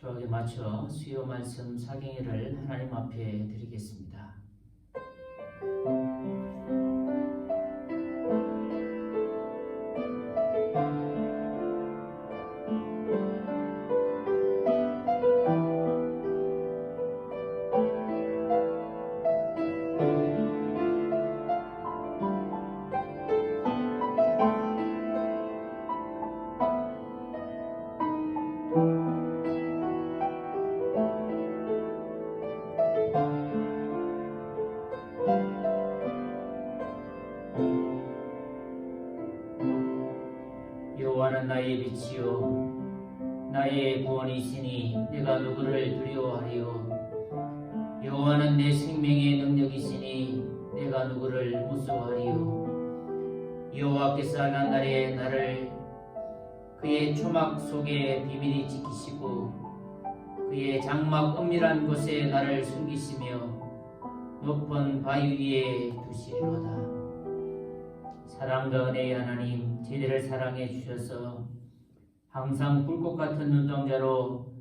초하게 맞춰 수요 말씀 사경회를 하나님 앞에 드리겠습니다. 여호와는 나의 빛이요 나의 구원이시니 내가 누구를 두려워하리요. 여호와는 내 생명의 능력이시니 내가 누구를 무서워하리요. 여호와께서 난 날에 나를 그의 초막 속에 비밀히 지키시고 그의 장막 은밀한 곳에 나를 숨기시며 높은 바위 위에 두시리로다. 사랑과 은혜의 하나님, 저희들을 사랑해 주셔서 항상 불꽃 같은 눈동자로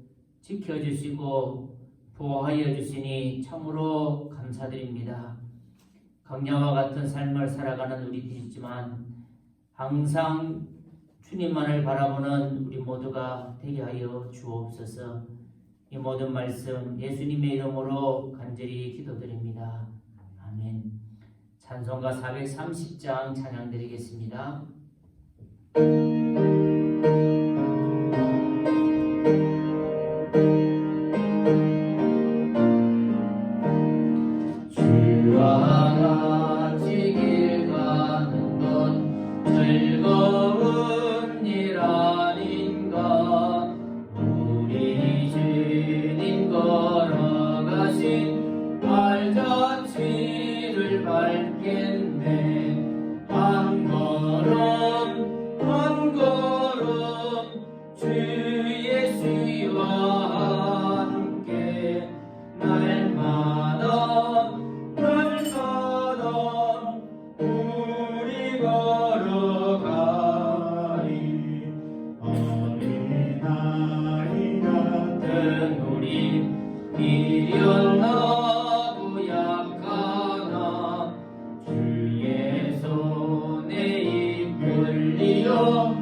지켜주시고 보호하여 주시니 참으로 감사드립니다. 광야와 같은 삶을 살아가는 우리들이지만 항상 주님만을 바라보는 우리 모두가 되게 하여 주옵소서. 이 모든 말씀 예수님의 이름으로 간절히 기도드립니다. 아멘. 찬송가 430장 찬양 드리겠습니다. 주와 같이 길 가는 건 즐거운 일 아닌가. 우리 주님 걸어가신 발자취를 밟겠네. 한 걸음 한 걸음 주 예수와 함께 날마다 우리 걸어가리. 어린아이 같은 우리 미련하고 약하나 주의 손에 이끌리어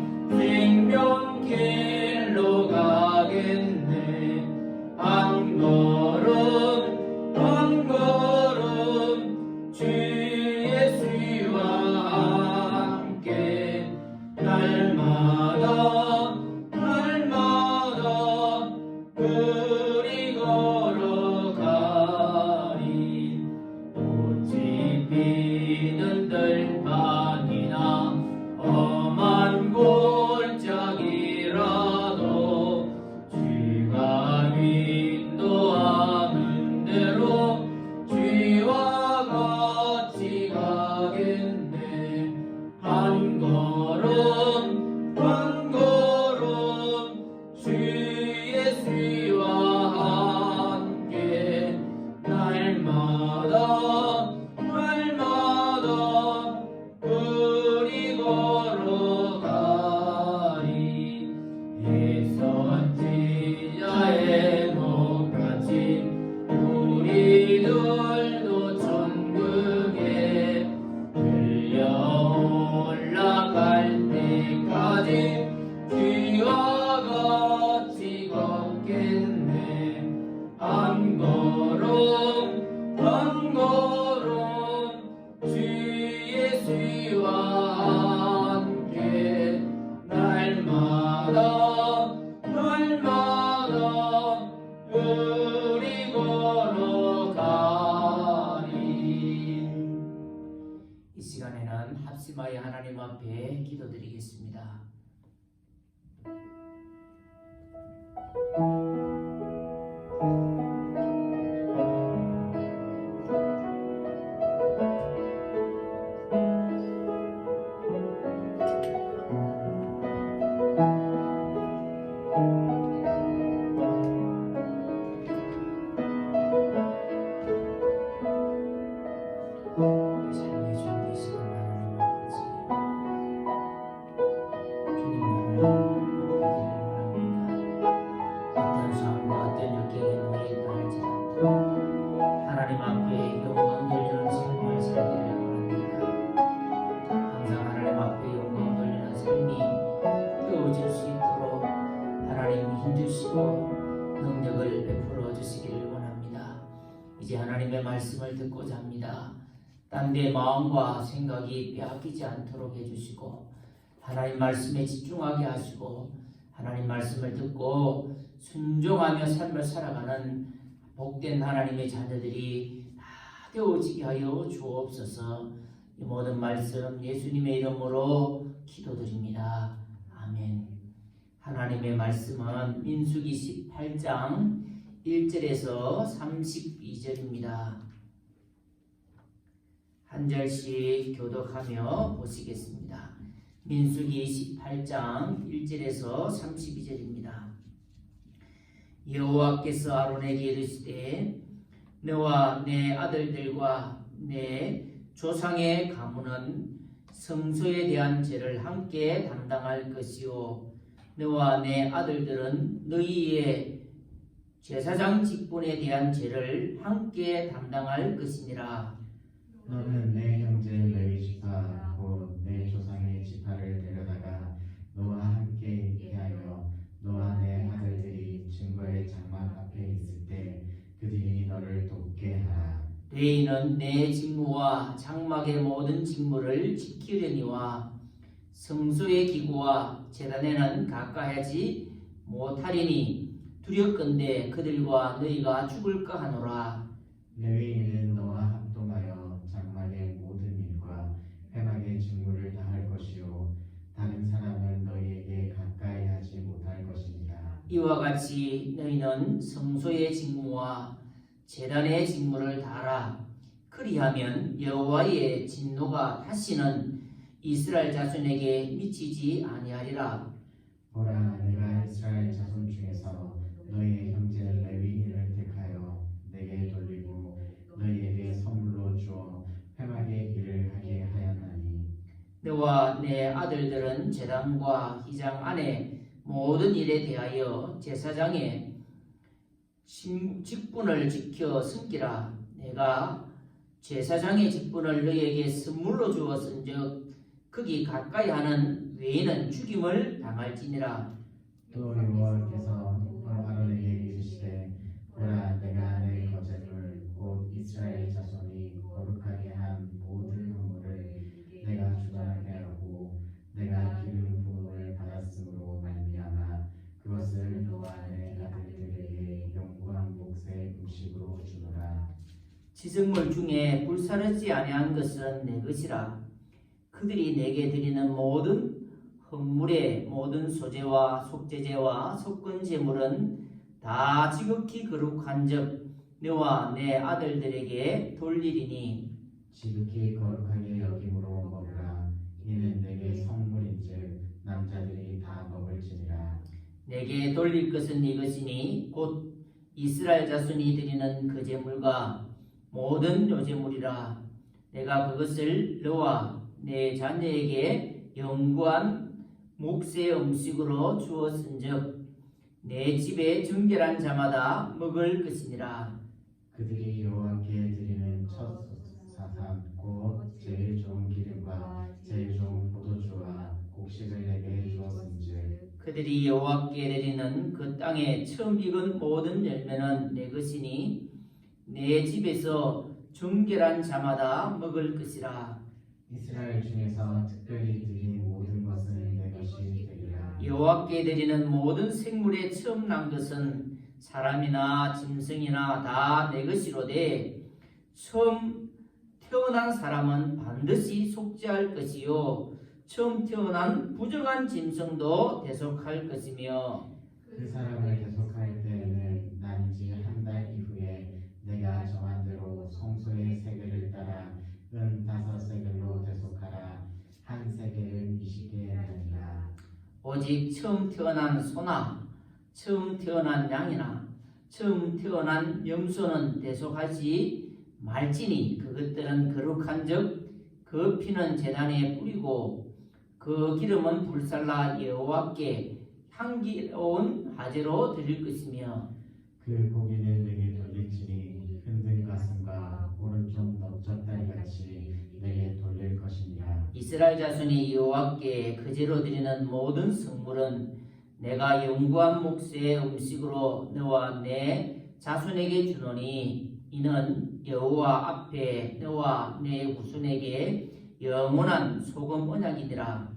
주시고 능력을 베풀어 주시기를 원합니다. 이제 하나님의 말씀을 듣고자 합니다. 딴 데 마음과 생각이 빼앗기지 않도록 해주시고 하나님 말씀에 집중하게 하시고 하나님 말씀을 듣고 순종하며 삶을 살아가는 복된 하나님의 자녀들이 다 되어지게 하여 주옵소서. 이 모든 말씀 예수님의 이름으로 기도드립니다. 아멘. 하나님의 말씀은 민수기 18장 1절에서 32절입니다. 한 절씩 교독하며 보시겠습니다. 민수기 18장 1절에서 32절입니다. 여호와께서 아론에게 이르시되 너와 내 아들들과 내 조상의 가문은 성소에 대한 죄를 함께 담당할 것이요 너와 내 아들들은 너희의 제사장 직분에 대한 죄를 함께 담당할 것이니라. 너는 내 형제 레위 지파 곧 내 조상의 지파를 데려다가 너와 함께 있게 하여 너와 내 아들들이 증거의 장막 앞에 있을 때 그들이 너를 돕게 하라. 레위는 내 직무와 장막의 모든 직무를 지키려니와 성소의 기구와 제단에는 가까이 하지 못하리니 두렵건대 그들과 너희가 죽을까 하노라. 레위인은 너와 합동하여 장막의 모든 일과 회막의 직무를 다할 것이요 다른 사람은 너희에게 가까이 하지 못할 것이니라. 이와 같이 너희는 성소의 직무와 제단의 직무를 다하라. 그리하면 여호와의 진노가 다시는 이스라엘 자손에게 미치지 아니하리라. 보라, 내가 이스라엘 자손 중에서 너희의 형제 레위인을 택하여 내게 돌리고 너희에게 선물로 주어 회막의 일을 하게 하였나니 너와 내 아들들은 제단과 휘장 안에 모든 일에 대하여 제사장의 직분을 지켜 섬기라. 내가 제사장의 직분을 너희에게 선물로 주었은즉 거기 가까이 하는 외에는 죽임을 당할지니라. 또 여호와께서 아론에게 이르시되 보라, 내가 내 거제물 곧 이스라엘 자손이 거룩하게 한 모든 허물을 내가 주관하게 하고 내가 기름 부음을 받았으므로 말미암아 그것을 너와 내 아들들에게 영구한 몫의 음식으로 주노라. 지성물 중에 불사르지 아니한 것은 내 것이라. 그들이 내게 드리는 모든 헌물의 모든 소제와 속제제와 속건 제물은 다 지극히 거룩한즉 너와 내 아들들에게 돌리리니 지극히 거룩하게 여김으로 먹으라. 이는 내게 성물인즉 남자들이 다 먹을지니라. 내게 돌릴 것은 이것이니 곧 이스라엘 자손이 드리는 그 제물과 모든 요제물이라. 내가 그것을 너와 내 자녀에게 영구한 몫의 음식으로 주었은즉 내 집에 정결한 자마다 먹을 것이니라. 그들이 여호와께 드리는 첫 사상 곧 제일 좋은 기름과 제일 좋은 포도주와 곡식을 내게 주었은즉 그들이 여호와께 드리는 그 땅에 처음 익은 모든 열매는 내 것이니 내 집에서 정결한 자마다 먹을 것이라. 이스라엘 중에서 특별히 드린 모든 것은 내 것이 되리라. 여호와께 드리는 모든 생물의 처음 난 것은 사람이나 짐승이나 다 내 것이로되 처음 태어난 사람은 반드시 속죄할 것이요 처음 태어난 부정한 짐승도 대속할 것이며 그 사람을 대속할 때에는 난지 한 달 이후에 내가 정한 대로 성소의 세겔을 따라 은 5세겔로 대속하라. 한 세겔은 20개니라. 오직 처음 태어난 소나 처음 태어난 양이나 처음 태어난 염소는 대속하지 말지니 그것들은 거룩한즉 그 피는 제단에 뿌리고 그 기름은 불살라 여호와께 향기로운 화제로 드릴 것이며 그 고기는 내게 돌릴지니 흔든 가슴과 오른쪽 넓적다리같이 내게 돌릴 것이니라. 이스라엘 자손이 여호와께 그제로 드리는 모든 성물은 내가 영구한 몫의 음식으로 너와 내 자손에게 주노니 이는 여호와 앞에 너와 내 후손에게 영원한 소금 언약이니라.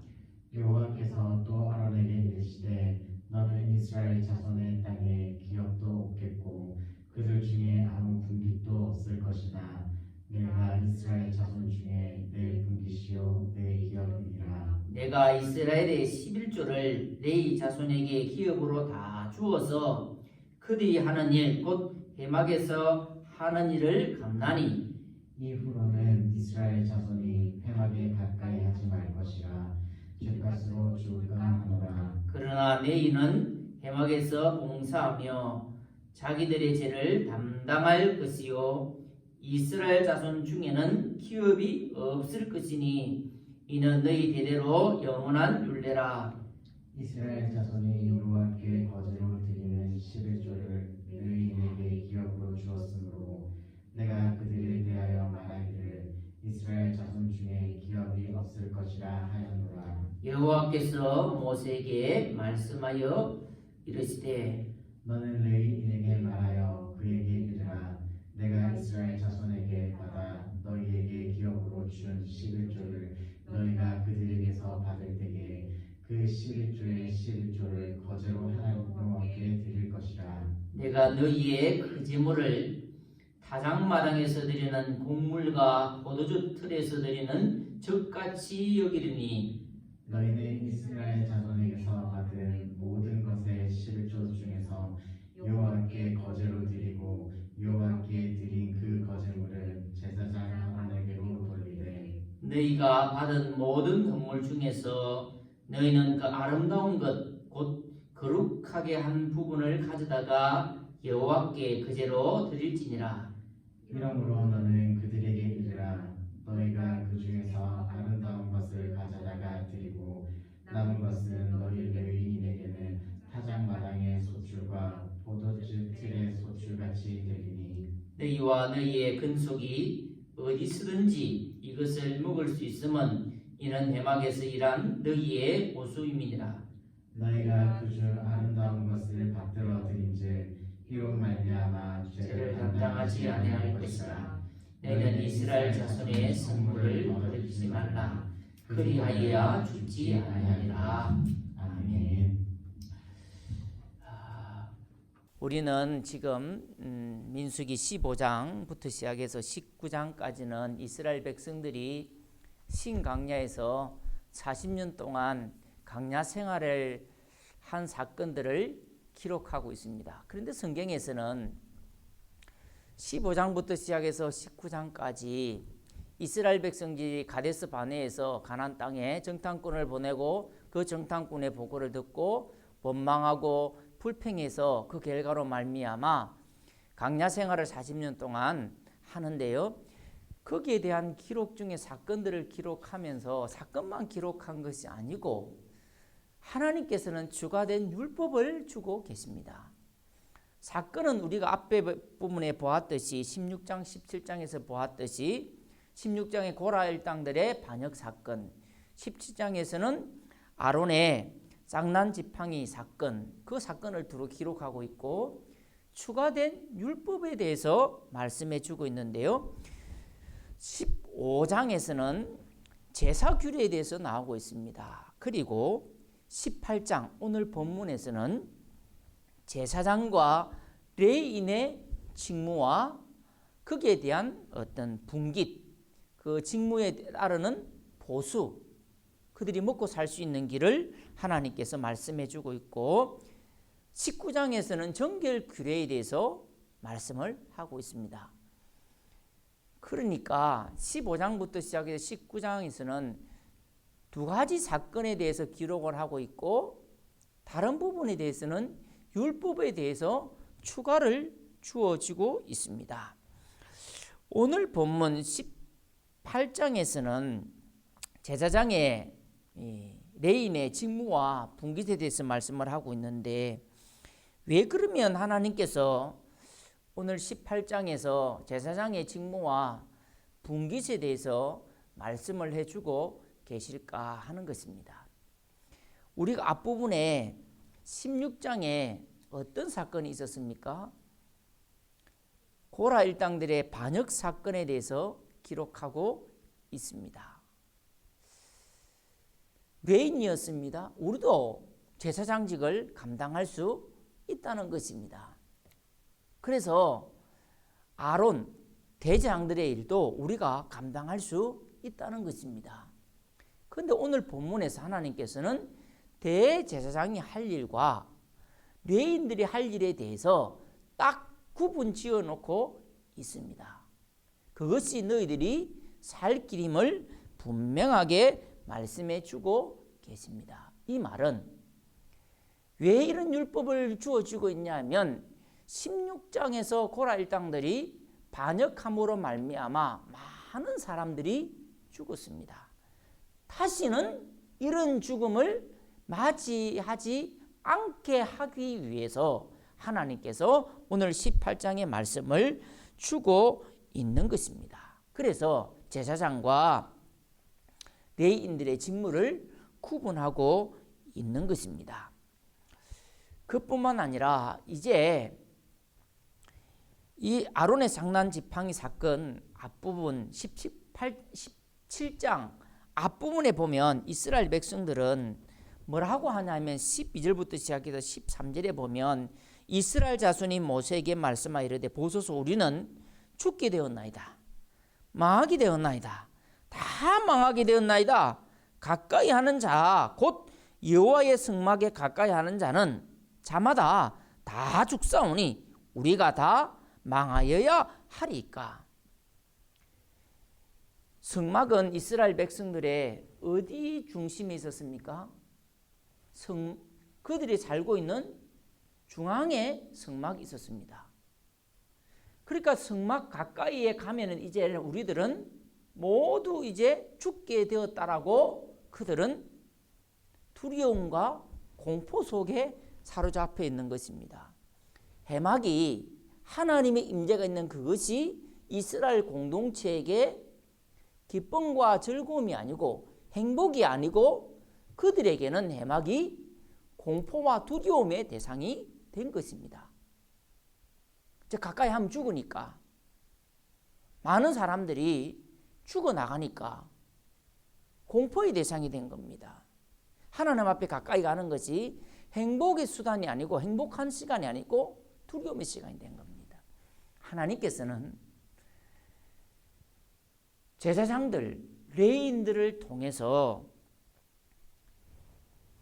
여호와께서 또 아론에게 이르시되 너는 이스라엘 자손의 땅에 기업도 없겠고 그들 중에 아무 분깃도 없을 것이나 내가 이스라엘 자손 중에 내 분깃이요 내 기업이니라. 내가 이스라엘의 11조를 레위 자손에게 기업으로 다 주어서 그들이 하는 일 곧 회막에서 하는 일을 감나니 이후로는 이스라엘 자손이 회막에 가까이 하지 말 것이라 죗값으로 줄까 하노라. 그러나 레위는 회막에서 봉사하며 자기들의 죄를 담당할 것이요 이스라엘 자손 중에는 기업이 없을 것이니 이는 너희 대대로 영원한 율례라. 이스라엘 자손이 여호와께 거제로 드리는 11조를 너희에게 기업으로 주었으므로 내가 그들에 대하여 말하기를 이스라엘 자손 중에 기업이 없을 것이라 하였노라. 여호와께서 모세에게 말씀하여 이르시되 너는 레위인에게 말하여 그에게 이르라. 내가 이스라엘 자손에게 받아 너희에게 기업으로 준 11조를 너희가 그들에게서 받을 때에 그 11조의 11조를 거제로 하나님 여호와께 드릴 것이라. 내가 너희의 그 제물을 타작마당에서 드리는 곡물과 포도주 틀에서 드리는 젖같이 여기리니 너희는 이스라엘 자손에게서 받은 모든 것의 11조 중에서 여호와께 거제로 드리고 여호와께 드린 그 거제물은 제사장 아론에게로 돌리되 너희가 받은 모든 곡물 중에서 너희는 그 아름다운 것 곧 거룩하게 한 부분을 가져다가 여호와께 그제로 드릴지니라. 이러므로 너는 그들에게 이르라. 너희가 그 중에서 아름다운 것을 가져다가 드리고 남은 것은 너희 레위인에게는 타작마당의 소출과 포도주 틀의 소출같이 되리니 너희와 너희의 근속이 어디서든지 이것을 먹을 수 있으면 이는 회막에서 일한 너희의 보수임이니라. 너희가 그 중 아름다운 것을 받들어 드린즉 이로 말미암아 죄를 담당하지 아니할 것이라. 너희는 이스라엘 자손의 선물을 거두지 말라. 그리하여야 죽지 아니하리라. 아멘. 우리는 지금 민수기 15장부터 시작해서 19장까지는 이스라엘 백성들이 신강야에서 40년 동안 강야 생활을 한 사건들을 기록하고 있습니다. 그런데 성경에서는 15장부터 시작해서 19장까지 이스라엘 백성들이 가데스 바네에서 가나안 땅에 정탐꾼을 보내고 그 정탐꾼의 보고를 듣고 원망하고 불평해서 그 결과로 말미암아 강야 생활을 40년 동안 하는데요. 거기에 대한 기록 중에 사건들을 기록하면서 사건만 기록한 것이 아니고 하나님께서는 주가된 율법을 주고 계십니다. 사건은 우리가 앞에 부분에 보았듯이 16장, 17장에서 보았듯이 16장의 고라 일당들의 반역 사건, 17장에서는 아론의 쌍난 지팡이 사건, 그 사건을 두루 기록하고 있고 추가된 율법에 대해서 말씀해 주고 있는데요. 15장에서는 제사 규례에 대해서 나오고 있습니다. 그리고 18장 오늘 본문에서는 제사장과 레위인의 직무와 거기에 대한 어떤 분깃, 그 직무에 따르는 보수, 그들이 먹고 살 수 있는 길을 하나님께서 말씀해 주고 있고 19장에서는 정결 규례에 대해서 말씀을 하고 있습니다. 그러니까 15장부터 시작해서 19장에서는 두 가지 사건에 대해서 기록을 하고 있고 다른 부분에 대해서는 율법에 대해서 추가를 주어지고 있습니다. 오늘 본문 18장에서는 제사장의 레위인의 직무와 분깃에 대해서 말씀을 하고 있는데 왜 그러면 하나님께서 오늘 18장에서 제사장의 직무와 분깃에 대해서 말씀을 해주고 계실까 하는 것입니다. 우리가 앞부분에 16장에 어떤 사건이 있었습니까? 고라 일당들의 반역 사건에 대해서 기록하고 있습니다. 레인이었습니다. 우리도 제사장직을 감당할 수 있다는 것입니다. 그래서 아론 대제사장들의 일도 우리가 감당할 수 있다는 것입니다. 그런데 오늘 본문에서 하나님께서는 대제사장이 할 일과 레인들이 할 일에 대해서 딱 구분 지어 놓고 있습니다. 그것이 너희들이 살 길임을 분명하게 말씀해 주고 계십니다. 이 말은 왜 이런 율법을 주어주고 있냐면 16장에서 고라 일당들이 반역함으로 말미암아 많은 사람들이 죽었습니다. 다시는 이런 죽음을 맞이하지 않게 하기 위해서 하나님께서 오늘 18장의 말씀을 주고 있는 것입니다. 그래서 제사장과 레위인들의 직무를 구분하고 있는 것입니다. 그뿐만 아니라 이제 이 아론의 장난 지팡이 사건 앞부분 17장 앞부분에 보면 이스라엘 백성들은 뭐라고 하냐면 12절부터 시작해서 13절에 보면 이스라엘 자손이 모세에게 말씀하여 이르되 보소서 우리는 죽게 되었나이다. 망하게 되었나이다. 다 망하게 되었나이다. 가까이 하는 자 곧 여호와의 성막에 가까이 하는 자는 자마다 다 죽사오니 우리가 다 망하여야 하리까. 성막은 이스라엘 백성들의 어디 중심에 있었습니까? 그들이 살고 있는 중앙에 성막이 있었습니다. 그러니까 성막 가까이에 가면은 이제 우리들은 모두 이제 죽게 되었다라고 그들은 두려움과 공포 속에 사로잡혀 있는 것입니다. 해막이 하나님의 임재가 있는 그것이 이스라엘 공동체에게 기쁨과 즐거움이 아니고 행복이 아니고 그들에게는 해막이 공포와 두려움의 대상이 된 것입니다. 가까이 하면 죽으니까 많은 사람들이 죽어나가니까 공포의 대상이 된 겁니다. 하나님 앞에 가까이 가는 것이 행복의 수단이 아니고 행복한 시간이 아니고 두려움의 시간이 된 겁니다. 하나님께서는 제사장들, 레위인들을 통해서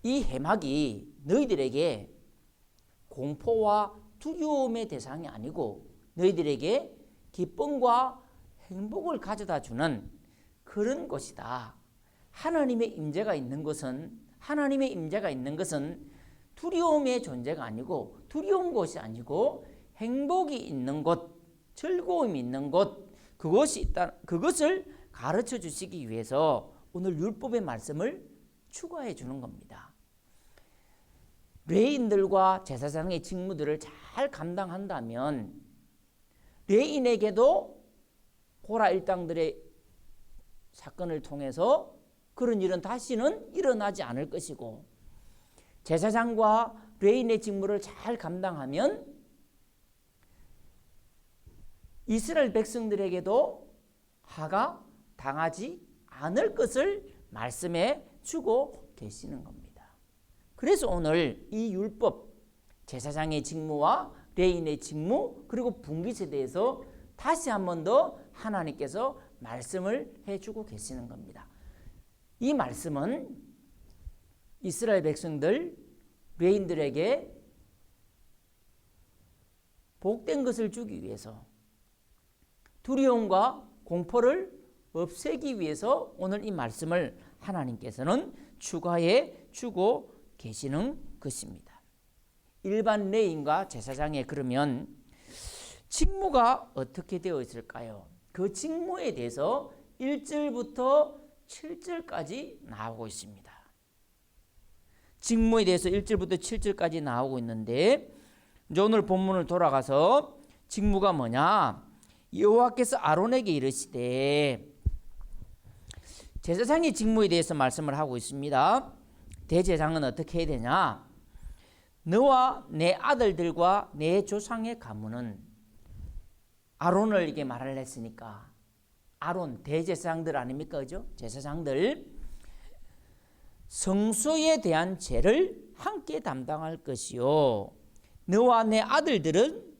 이 해막이 너희들에게 공포와 두려움의 대상이 아니고 너희들에게 기쁨과 행복을 가져다 주는 그런 것이다. 하나님의 임재가 있는 것은 두려움의 존재가 아니고 두려운 것이 아니고 행복이 있는 곳, 즐거움이 있는 곳, 그것이 있다. 그것을 가르쳐 주시기 위해서 오늘 율법의 말씀을 추가해 주는 겁니다. 레위인들과 제사장의 직무들을 잘 감당한다면 레위인에게도 고라 일당들의 사건을 통해서 그런 일은 다시는 일어나지 않을 것이고 제사장과 레위인의 직무를 잘 감당하면 이스라엘 백성들에게도 하가 당하지 않을 것을 말씀해 주고 계시는 겁니다. 그래서 오늘 이 율법, 제사장의 직무와 레위인의 직무 그리고 분깃에 대해서 다시 한 번 더 하나님께서 말씀을 해주고 계시는 겁니다. 이 말씀은 이스라엘 백성들, 레위인들에게 복된 것을 주기 위해서 두려움과 공포를 없애기 위해서 오늘 이 말씀을 하나님께서는 추가해 주고 계시는 것입니다. 일반 레위인과 제사장의 그러면 직무가 어떻게 되어 있을까요? 그 직무에 대해서 1절부터 7절까지 나오고 있습니다. 직무에 대해서 1절부터 7절까지 나오고 있는데 이제 오늘 본문을 돌아가서 직무가 뭐냐? 여호와께서 아론에게 이르시되 제사장의 직무에 대해서 말씀을 하고 있습니다. 대제사장은 어떻게 해야 되냐? 너와 내 아들들과 내 조상의 가문은 아론을 이게 말을 했으니까 아론 대제사장들 아닙니까? 그죠? 제사장들 성소에 대한 죄를 함께 담당할 것이요 너와 내 아들들은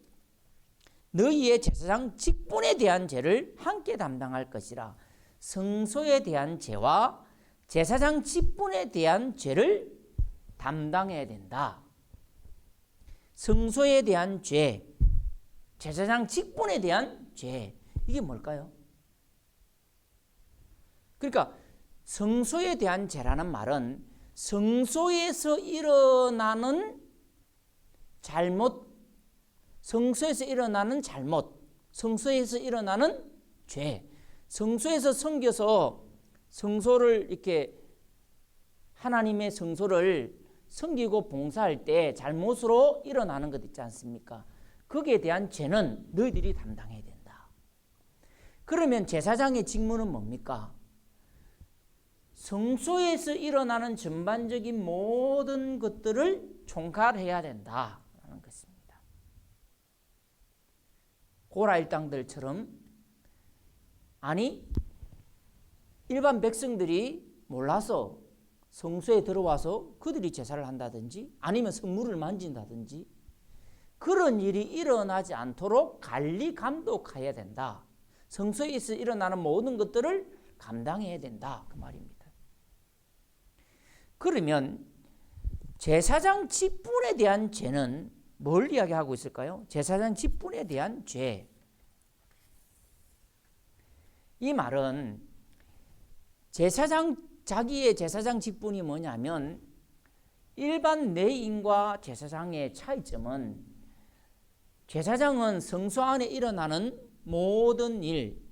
너희의 제사장 직분에 대한 죄를 함께 담당할 것이라. 성소에 대한 죄와 제사장 직분에 대한 죄를 담당해야 된다. 성소에 대한 죄, 제사장 직분에 대한 죄, 이게 뭘까요? 그러니까 성소에 대한 죄라는 말은 성소에서 일어나는 잘못, 성소에서 일어나는 잘못, 성소에서 일어나는 죄, 성소에서 섬겨서 성소를 이렇게 하나님의 성소를 섬기고 봉사할 때 잘못으로 일어나는 것 있지 않습니까? 거기에 대한 죄는 너희들이 담당해야 된다. 그러면 제사장의 직무는 뭡니까? 성소에서 일어나는 전반적인 모든 것들을 총괄해야 된다라는 것입니다. 고라 일당들처럼 아니 일반 백성들이 몰라서 성소에 들어와서 그들이 제사를 한다든지 아니면 성물을 만진다든지 그런 일이 일어나지 않도록 관리 감독해야 된다. 성소에서 일어나는 모든 것들을 감당해야 된다 그 말입니다. 그러면 제사장 직분에 대한 죄는 뭘 이야기하고 있을까요? 제사장 직분에 대한 죄. 이 말은 자기의 제사장 직분이 뭐냐면 일반 레위인과 제사장의 차이점은 제사장은 성소 안에 일어나는 모든 일,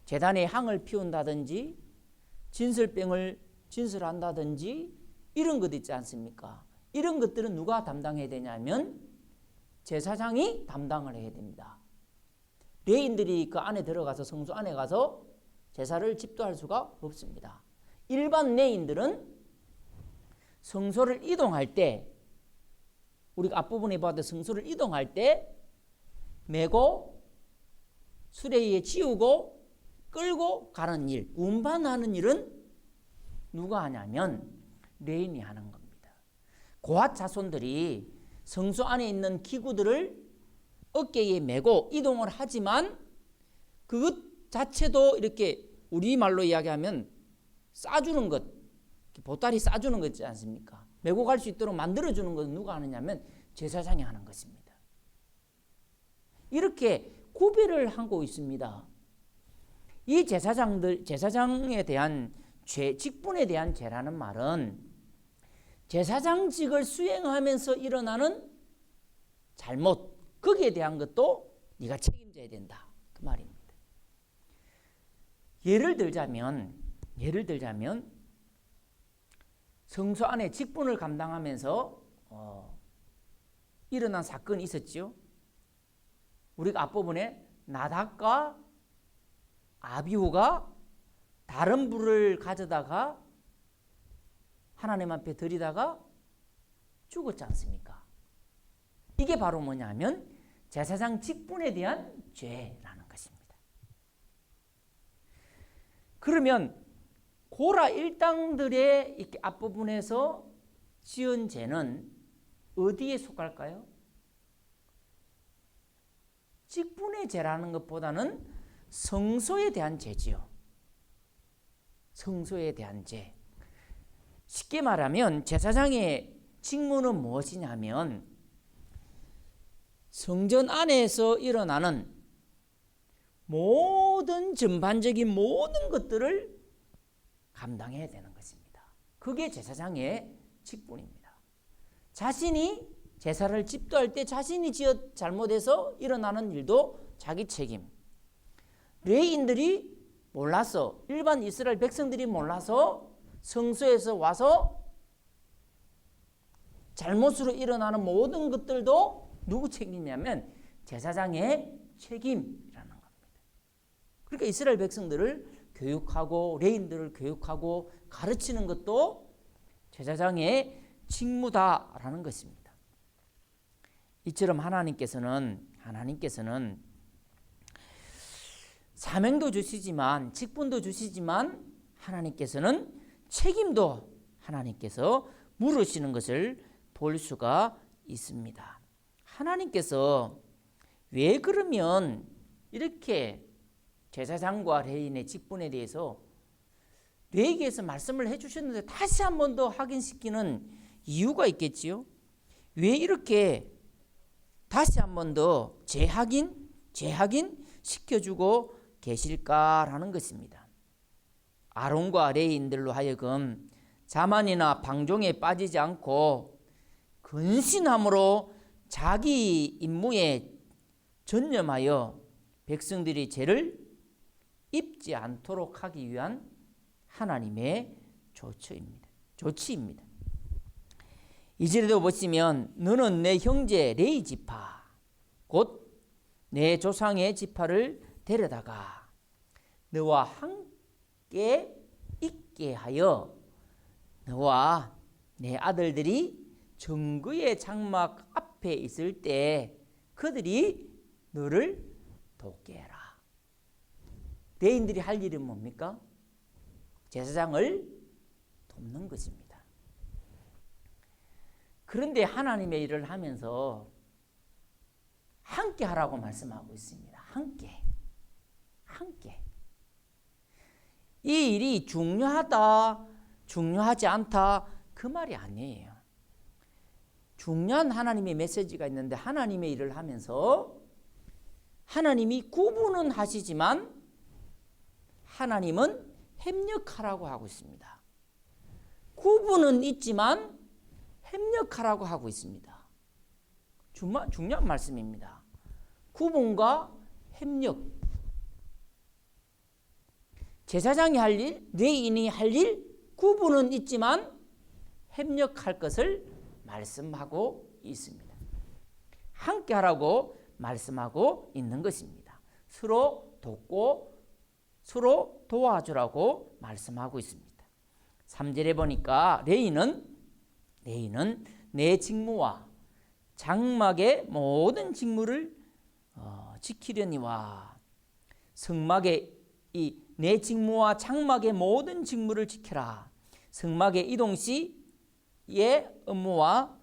제단에 향을 피운다든지 진설병을 진설한다든지 이런 것 있지 않습니까? 이런 것들은 누가 담당해야 되냐면 제사장이 담당을 해야 됩니다. 레위인들이 그 안에 들어가서 성소 안에 가서 제사를 집도할 수가 없습니다. 일반 레위인들은 성소를 이동할 때 우리가 앞부분에 봐도 성소를 이동할 때 메고 수레위에 지우고 끌고 가는 일, 운반하는 일은 누가 하냐면 레위인이 하는 겁니다. 고핫 자손들이 성소 안에 있는 기구들을 어깨에 메고 이동을 하지만 그것 자체도 이렇게 우리말로 이야기하면 싸주는 것, 보따리 싸주는 것 있지 않습니까? 메고 갈 수 있도록 만들어주는 것은 누가 하느냐면 제사장이 하는 것입니다. 이렇게 구별을 하고 있습니다. 이 제사장에 대한 죄, 직분에 대한 죄라는 말은 제사장직을 수행하면서 일어나는 잘못, 거기에 대한 것도 네가 책임져야 된다 그 말입니다. 예를 들자면 성소 안에 직분을 감당하면서 일어난 사건이 있었죠. 우리가 앞부분에 나답과 아비후가 다른 불을 가져다가 하나님 앞에 드리다가 죽었지 않습니까? 이게 바로 뭐냐면 제사장 직분에 대한 죄라는 것입니다. 그러면 고라 일당들의 이렇게 앞부분에서 지은 죄는 어디에 속할까요? 직분의 죄라는 것보다는 성소에 대한 죄지요. 성소에 대한 죄. 쉽게 말하면 제사장의 직무는 무엇이냐면 성전 안에서 일어나는 모든 전반적인 모든 것들을 감당해야 되는 것입니다. 그게 제사장의 직분입니다. 자신이 제사를 집도할 때 자신이 잘못해서 일어나는 일도 자기 책임. 레위인들이 몰라서 일반 이스라엘 백성들이 몰라서 성소에서 와서 잘못으로 일어나는 모든 것들도 누구 책임이냐면 제사장의 책임이라는 겁니다. 그러니까 이스라엘 백성들을 교육하고 레위인들을 교육하고 가르치는 것도 제사장의 직무다라는 것입니다. 이처럼 하나님께서는 사명도 주시지만 직분도 주시지만 하나님께서는 책임도 하나님께서 물으시는 것을 볼 수가 있습니다. 하나님께서 왜 그러면 이렇게 제사장과 레위인의 직분에 대해서 레위기에서 말씀을 해주셨는데 다시 한 번 더 확인시키는 이유가 있겠지요. 왜 이렇게 다시 한 번 더 재확인 시켜주고 계실까라는 것입니다. 아론과 레위인들로 하여금 자만이나 방종에 빠지지 않고 근신함으로 자기 임무에 전념하여 백성들이 죄를 입지 않도록 하기 위한 하나님의 조치입니다. 이제도 보시면 너는 내 형제 레위 지파 곧 내 조상의 지파를 데려다가 너와 함께 있게 하여 너와 내 아들들이 정거의 장막 앞에 있을 때 그들이 너를 돕게 해라. 레위인들이 할 일은 뭡니까? 제사장을 돕는 것입니다. 그런데 하나님의 일을 하면서 함께 하라고 말씀하고 있습니다. 함께. 이 일이 중요하다, 중요하지 않다 그 말이 아니에요. 중요한 하나님의 메시지가 있는데 하나님의 일을 하면서 하나님이 구분은 하시지만 하나님은 협력하라고 하고 있습니다. 구분은 있지만 협력하라고 하고 있습니다. 중요한 말씀입니다. 구분과 협력. 제사장이 할 일, 레위인이 할 일, 구분은 있지만 협력할 것을 말씀하고 있습니다. 함께 하라고 말씀하고 있는 것입니다. 서로 돕고 서로 도와주라고 말씀하고 있습니다. 3절에 보니까 레위인은 내 직무와 장막의 모든 직무를 지키려니와 성막의 내 직무와 장막의 모든 직무를 지켜라. 성막의 이동 시의 업무와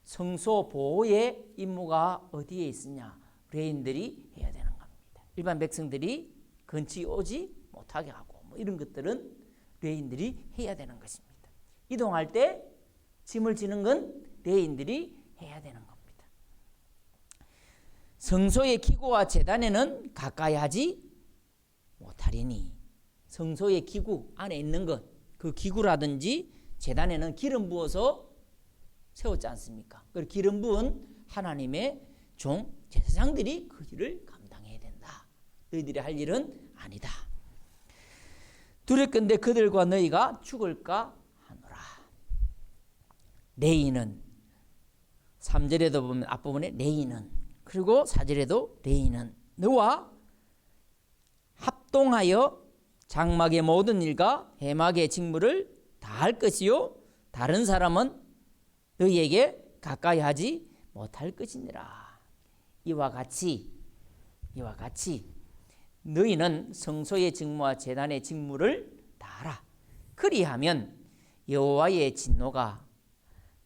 성소 보호의 임무가 어디에 있으냐? 레위인들이 해야 되는 겁니다. 일반 백성들이 근처에 오지 못하게 하고 이런 것들은 레위인들이 해야 되는 것입니다. 이동할 때 짐을 지는 건 레위인들이 해야 되는 겁니다. 성소의 기구와 제단에는 가까이 하지 못하리니 성소의 기구 안에 있는 것, 그 기구라든지 제단에는 기름 부어서 세웠지 않습니까? 그 기름 부은 하나님의 종 제사장들이 그 일을 감당해야 된다. 너희들이 할 일은 아니다. 두렵건대 그들과 너희가 죽을까 하노라. 레위인은 3절에도 보면 앞부분에 레위인은 그리고 4절에도 레위인은 너와 합동하여 장막의 모든 일과 해막의 직무를 다 할 것이요 다른 사람은 너희에게 가까이 하지 못할 것이니라. 이와 같이 너희는 성소의 직무와 제단의 직무를 다 하라. 그리하면 여호와의 진노가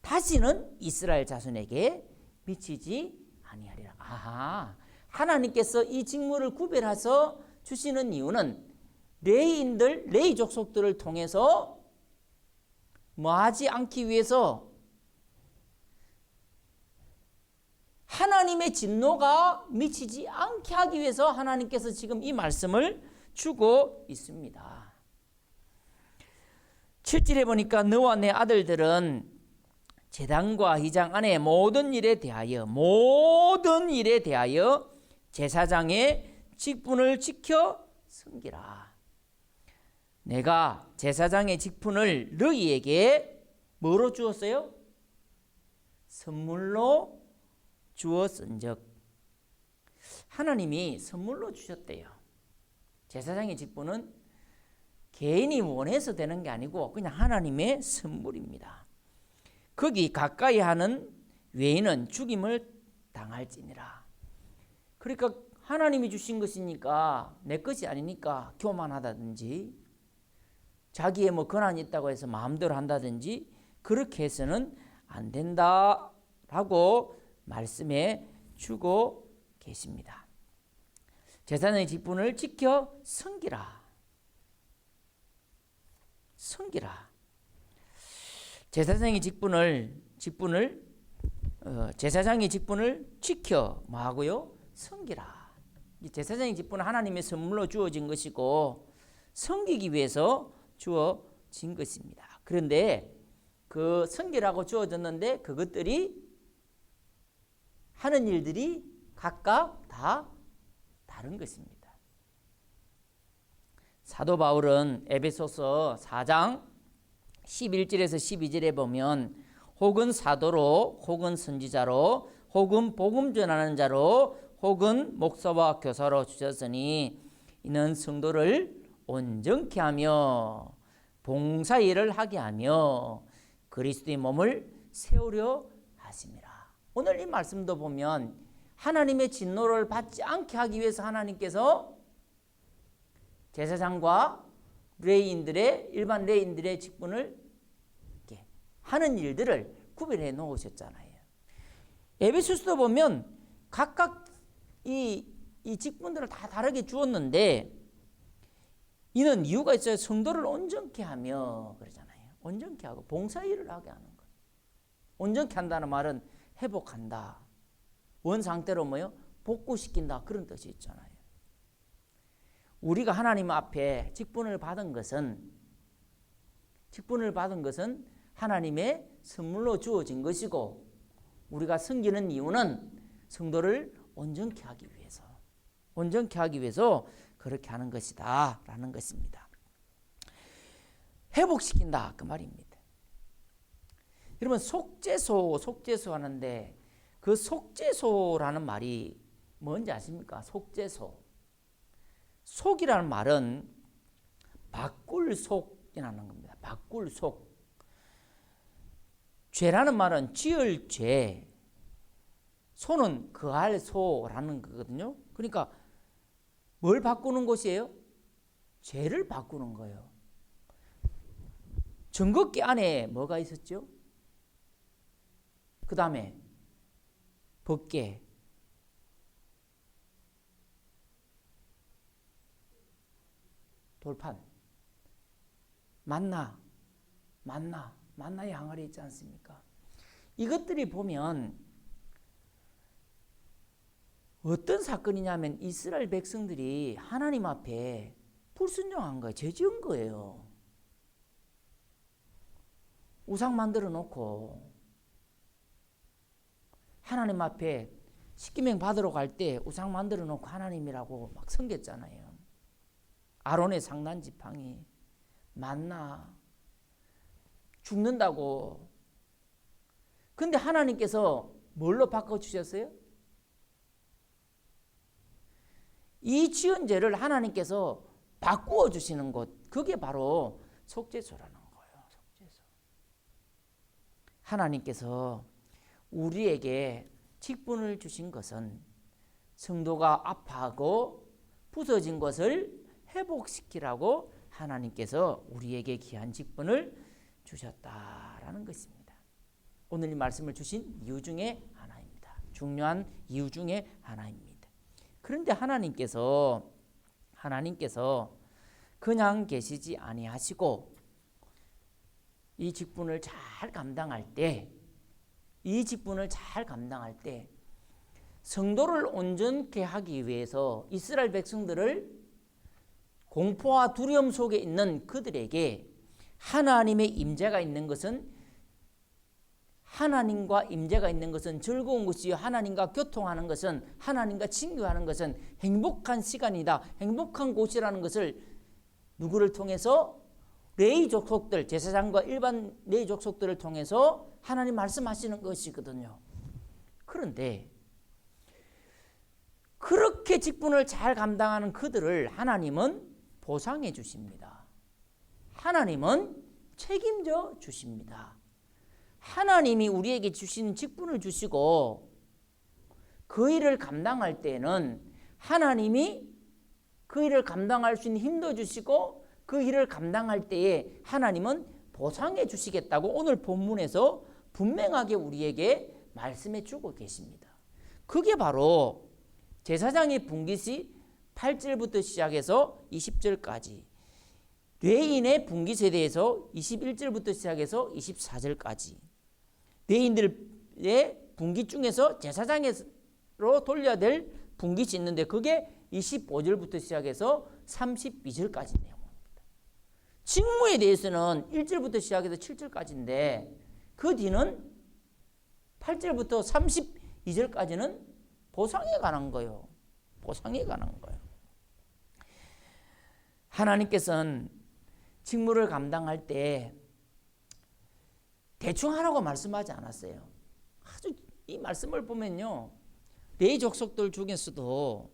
다시는 이스라엘 자손에게 미치지 아니하리라. 아하, 하나님께서 이 직무를 구별해서 주시는 이유는 레위 족속들을 통해서 뭐하지 않기 위해서 하나님의 진노가 미치지 않게 하기 위해서 하나님께서 지금 이 말씀을 주고 있습니다. 7절에 보니까 너와 내 아들들은 제단과 휘장 안에 모든 일에 대하여 제사장의 직분을 지켜 섬기라. 내가 제사장의 직분을 너희에게 뭐로 주었어요? 선물로 주었은즉 하나님이 선물로 주셨대요. 제사장의 직분은 개인이 원해서 되는 게 아니고 그냥 하나님의 선물입니다. 거기 가까이 하는 외인은 죽임을 당할지니라. 그러니까 하나님이 주신 것이니까 내 것이 아니니까 교만하다든지 자기의 뭐 권한이 있다고 해서 마음대로 한다든지 그렇게 해서는 안 된다라고 말씀해 주고 계십니다. 제사장의 직분을 지켜 섬기라. 섬기라. 제사장의 제사장의 직분을 지켜 뭐 하고요? 섬기라. 제사장의 직분은 하나님의 선물로 주어진 것이고 섬기기 위해서 주어진 것입니다. 그런데 그 섬기라고 주어졌는데 그것들이 하는 일들이 각각 다 다른 것입니다. 사도 바울은 에베소서 4장 11절에서 12절에 보면 혹은 사도로 혹은 선지자로 혹은 복음 전하는 자로 혹은 목사와 교사로 주셨으니 이는 성도를 온전케 하며 봉사일을 하게 하며 그리스도의 몸을 세우려 하심이라. 오늘 이 말씀도 보면 하나님의 진노를 받지 않게 하기 위해서 하나님께서 제사장과 일반 레인들의 직분을 하는 일들을 구별해 놓으셨잖아요. 에베소서도 보면 각각 이 직분들을 다 다르게 주었는데 이는 이유가 있어요. 성도를 온전케 하며 그러잖아요. 온전케 하고 봉사일을 하게 하는 것. 온전케 한다는 말은 회복한다. 원 상태로 뭐요? 복구시킨다. 그런 뜻이 있잖아요. 우리가 하나님 앞에 직분을 받은 것은 하나님의 선물로 주어진 것이고 우리가 섬기는 이유는 성도를 온전케 하기 위해서 그렇게 하는 것이다 라는 것입니다. 회복시킨다 그 말입니다. 여러분 속죄소 하는데 그 속죄소라는 말이 뭔지 아십니까? 속죄소. 속이라는 말은 바꿀 속이라는 겁니다. 바꿀 속. 죄라는 말은 지을 죄. 소는 그할 소라는 거거든요. 그러니까 뭘 바꾸는 곳이에요? 죄를 바꾸는 거예요. 증거기 안에 뭐가 있었죠? 그 다음에 법궤, 돌판, 만나의 항아리 있지 않습니까? 이것들이 보면 어떤 사건이냐면 이스라엘 백성들이 하나님 앞에 불순종한 거예요. 죄 지은 거예요. 우상 만들어 놓고 하나님 앞에 십계명 받으러 갈 때 우상 만들어 놓고 하나님이라고 막 섬겼잖아요. 아론의 상단 지팡이, 만나 죽는다고. 근데 하나님께서 뭘로 바꿔주셨어요? 이 지은 죄를 하나님께서 바꾸어 주시는 곳, 그게 바로 속죄소라는 거예요. 속죄소. 하나님께서 우리에게 직분을 주신 것은 성도가 아파하고 부서진 것을 회복시키라고 하나님께서 우리에게 귀한 직분을 주셨다라는 것입니다. 오늘 이 말씀을 주신 이유 중에 하나입니다. 중요한 이유 중에 하나입니다. 그런데 하나님께서 그냥 계시지 아니하시고 이 직분을 잘 감당할 때 성도를 온전케 하기 위해서 이스라엘 백성들을 공포와 두려움 속에 있는 그들에게 하나님의 임재가 있는 것은 즐거운 것이요 하나님과 교통하는 것은 하나님과 친교하는 것은 행복한 시간이다. 행복한 곳이라는 것을 누구를 통해서? 레위 족속들, 제사장과 일반 레위 족속들을 통해서 하나님 말씀하시는 것이거든요. 그런데 그렇게 직분을 잘 감당하는 그들을 하나님은 보상해 주십니다. 하나님은 책임져 주십니다. 하나님이 우리에게 주신 직분을 주시고 그 일을 감당할 때는 하나님이 그 일을 감당할 수 있는 힘도 주시고 그 일을 감당할 때에 하나님은 보상해 주시겠다고 오늘 본문에서 분명하게 우리에게 말씀해 주고 계십니다. 그게 바로 제사장의 분깃이 8절부터 시작해서 20절까지, 레인의 분깃에 대해서 21절부터 시작해서 24절까지, 레인들의 분깃 중에서 제사장으로 돌려야 될 분깃이 있는데 그게 25절부터 시작해서 32절까지 내용입니다. 직무에 대해서는 1절부터 시작해서 7절까지인데 그 뒤는 8절부터 32절까지는 보상에 관한 거예요. 보상에 관한 거예요. 하나님께서는 직무를 감당할 때 대충 하라고 말씀하지 않았어요. 아주 이 말씀을 보면요, 레위 족속들 중에서도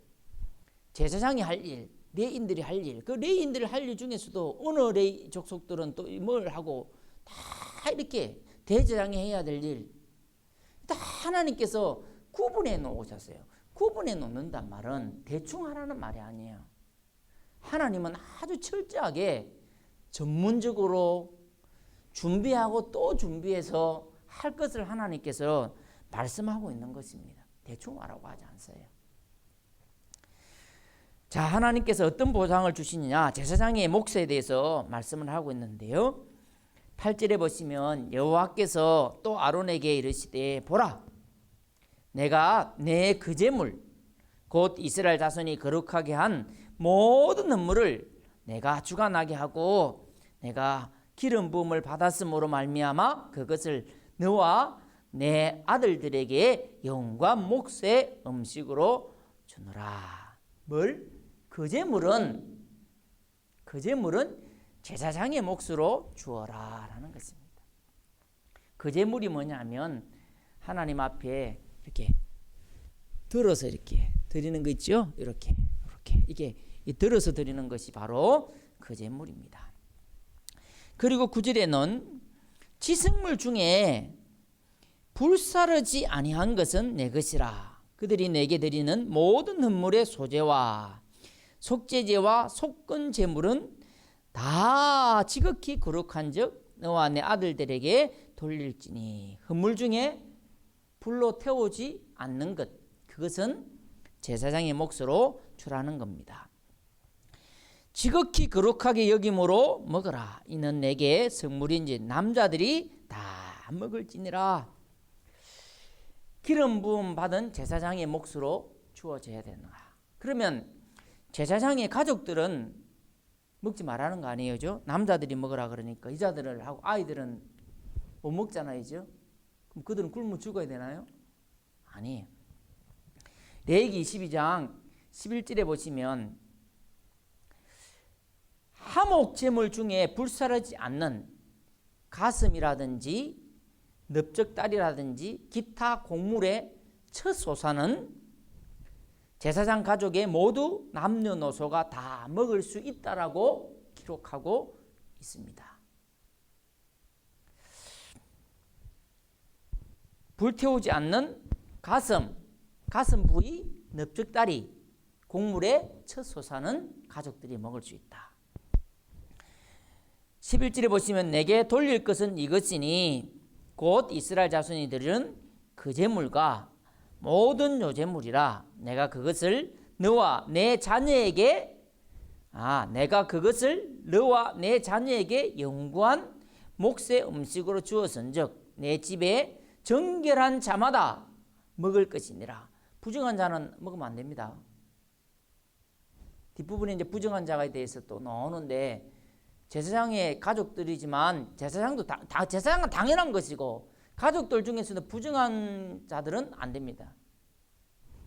제사장이 할 일, 레위인들이 할 일, 그 레위인들이 할 일 중에서도 어느 레위 족속들은 또 뭘 하고 다 이렇게 대제사장이 해야 될 일, 다 하나님께서 구분해 놓으셨어요. 구분해 놓는단 말은 대충 하라는 말이 아니에요. 하나님은 아주 철저하게 전문적으로 준비하고 또 준비해서 할 것을 하나님께서 말씀하고 있는 것입니다. 대충 하라고 하지 않으세요. 자, 하나님께서 어떤 보상을 주시느냐, 제사장의 몫에 대해서 말씀을 하고 있는데요. 8절에 보시면 여호와께서 또 아론에게 이르시되 보라, 내가 내 그 제물 곧 이스라엘 자손이 거룩하게 한 모든 헌물을 내가 주관하게 하고 내가 기름 부음을 받았음으로 말미암아 그것을 너와 내 아들들에게 영과 몫의 음식으로 주노라. 뭘? 그 제물은 제사장의 몫으로 주어라 라는 것입니다. 그 제물이 뭐냐면 하나님 앞에 이렇게 들어서 이렇게 드리는 거 있죠? 이렇게 이게 들어서 드리는 것이 바로 그 제물입니다. 그리고 9절에는 지승물 중에 불사르지 아니한 것은 내 것이라. 그들이 내게 드리는 모든 헌물의 소제와 속죄제와 속건 제물은 다 지극히 거룩한즉 너와 내 아들들에게 돌릴지니 헌물 중에 불로 태우지 않는 것, 그것은 제사장의 몫으로 주라는 겁니다. 지극히 거룩하게 여김으로 먹어라. 이는 내게 성물인지 남자들이 다 먹을지니라. 기름 부음 받은 제사장의 몫으로 주어져야 되는가. 그러면 제사장의 가족들은 먹지 말라는 거 아니에요? 죠? 남자들이 먹으라 그러니까 여자들을 하고 아이들은 못 먹잖아요. 그럼 그들은 굶어 죽어야 되나요? 아니에요. 레위기 22장 11절에 보시면 하목 제물 중에 불사르지 않는 가슴이라든지 넓적다리라든지 기타 곡물의 첫 소사는 제사장 가족의 모두 남녀노소가 다 먹을 수 있다라고 기록하고 있습니다. 불태우지 않는 가슴 부위, 넓적다리, 곡물의 첫 소사는 가족들이 먹을 수 있다. 11절에 보시면 내게 돌릴 것은 이것이니 곧 이스라엘 자손이 드리는 그 제물과 모든 요제물이라. 내가 그것을 너와 내 자녀에게 영구한 몫의 음식으로 주었은즉 내 집에 정결한 자마다 먹을 것이니라. 부정한 자는 먹으면 안 됩니다. 뒷부분에 이제 부정한 자에 대해서 또 나오는데 제사장의 가족들이지만 제사장은 당연한 것이고 가족들 중에서도 부정한 자들은 안 됩니다.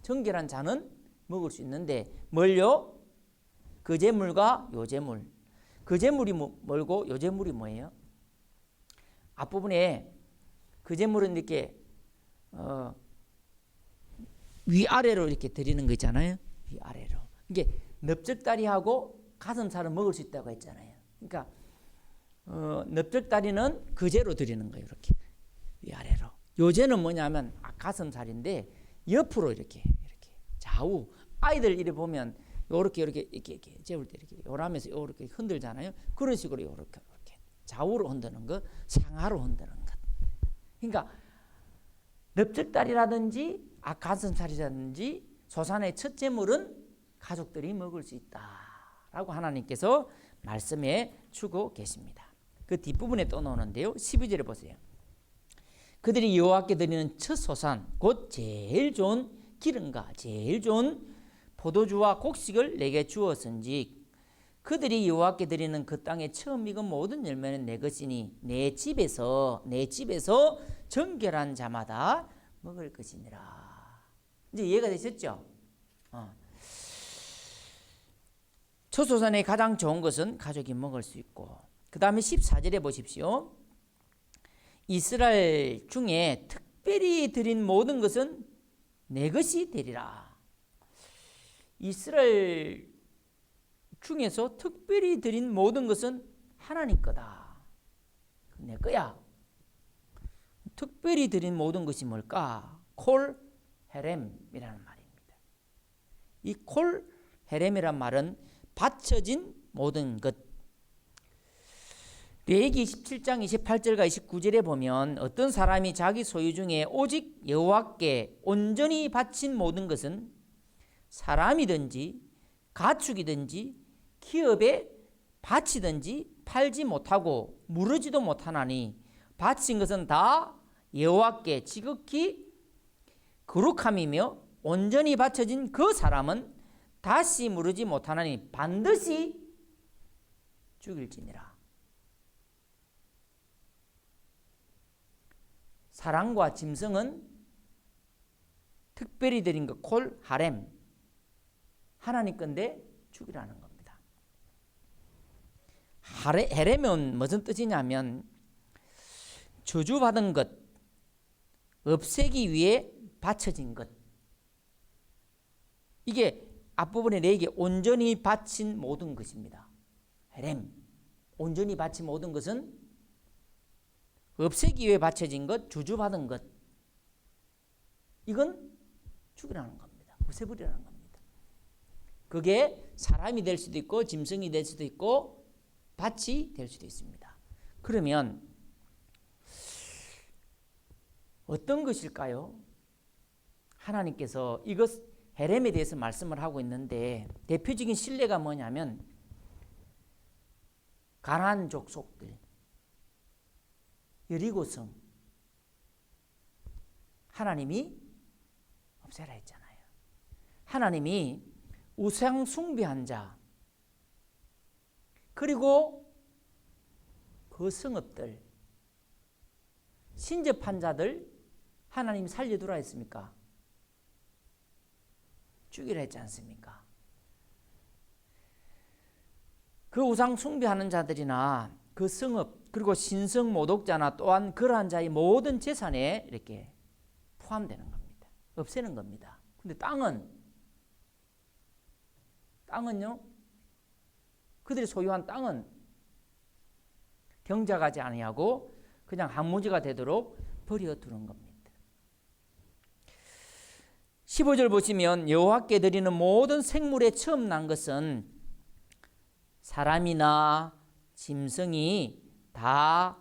정결한 자는 먹을 수 있는데 뭘요? 그 제물과 요 제물. 그 제물이 뭘고 요 제물이 뭐예요? 앞부분에 그 제물은 이렇게 위아래로 이렇게 드리는 거 있잖아요. 위아래로. 이게 넓적다리하고 가슴살은 먹을 수 있다고 했잖아요. 그러니까 넓적다리는 그제로 드리는 거예요. 이렇게 위아래로. 요새는 뭐냐면 가슴살인데 옆으로 이렇게 좌우. 아이들 이래 보면 이렇게 재울 때 이렇게 요라면서 이렇게 흔들잖아요. 그런 식으로 이렇게 좌우로 흔드는 것, 상하로 흔드는 것. 그러니까 넓적다리라든지 가슴살이라든지 소산의 첫 제물은 가족들이 먹을 수 있다라고 하나님께서 말씀해 주고 계십니다. 그 뒷부분에 또 나오는데요. 12절에 보세요. 그들이 여호와께 드리는 첫 소산 곧 제일 좋은 기름과 제일 좋은 포도주와 곡식을 내게 주었은지 그들이 여호와께 드리는 그 땅에 처음 익은 모든 열매는 내 것이니 내 집에서 정결한 자마다 먹을 것이니라. 이제 이해가 되셨죠? 첫 소산의 가장 좋은 것은 가족이 먹을 수 있고, 그 다음에 14절에 보십시오. 이스라엘 중에 특별히 드린 모든 것은 내 것이 되리라. 이스라엘 중에서 특별히 드린 모든 것은 하나님 거다. 내 거야. 특별히 드린 모든 것이 뭘까? 콜 헤렘이라는 말입니다. 이 콜 헤렘이란 말은 바쳐진 모든 것. 레위기 17장 28절과 29절에 보면 어떤 사람이 자기 소유 중에 오직 여호와께 온전히 바친 모든 것은 사람이든지 가축이든지 기업에 바치든지 팔지 못하고 무르지도 못하나니 바친 것은 다 여호와께 지극히 거룩함이며 온전히 바쳐진 그 사람은 다시 무르지 못하나니 반드시 죽일지니라. 사람과 짐승은 특별히 드린 것 콜 하렘 하나님 건데 죽이라는 겁니다. 헤렘은 무슨 뜻이냐면 저주받은 것, 없애기 위해 바쳐진 것. 이게 앞부분에 내게 온전히 바친 모든 것입니다. 헤렘, 온전히 바친 모든 것은 없애기 위해 바쳐진 것, 저주받은 것. 이건 죽이라는 겁니다. 없애버리라는 겁니다. 그게 사람이 될 수도 있고 짐승이 될 수도 있고 밭이 될 수도 있습니다. 그러면 어떤 것일까요? 하나님께서 이것 헤렘에 대해서 말씀을 하고 있는데 대표적인 신뢰가 뭐냐면 가나안 족속들, 여리고성 하나님이 없애라 했잖아요. 하나님이 우상 숭배한 자 그리고 그 성읍들 신접한 자들 하나님이 살려두라 했습니까? 죽이라 했지 않습니까? 그 우상 숭배하는 자들이나 그 성읍 그리고 신성 모독자나 또한 그러한 자의 모든 재산에 이렇게 포함되는 겁니다. 없애는 겁니다. 근데 땅은요? 그들이 소유한 땅은 경작하지 아니하고 그냥 한무지가 되도록 버려두는 겁니다. 15절 보시면 여호와께 드리는 모든 생물에 처음 난 것은 사람이나 짐승이 다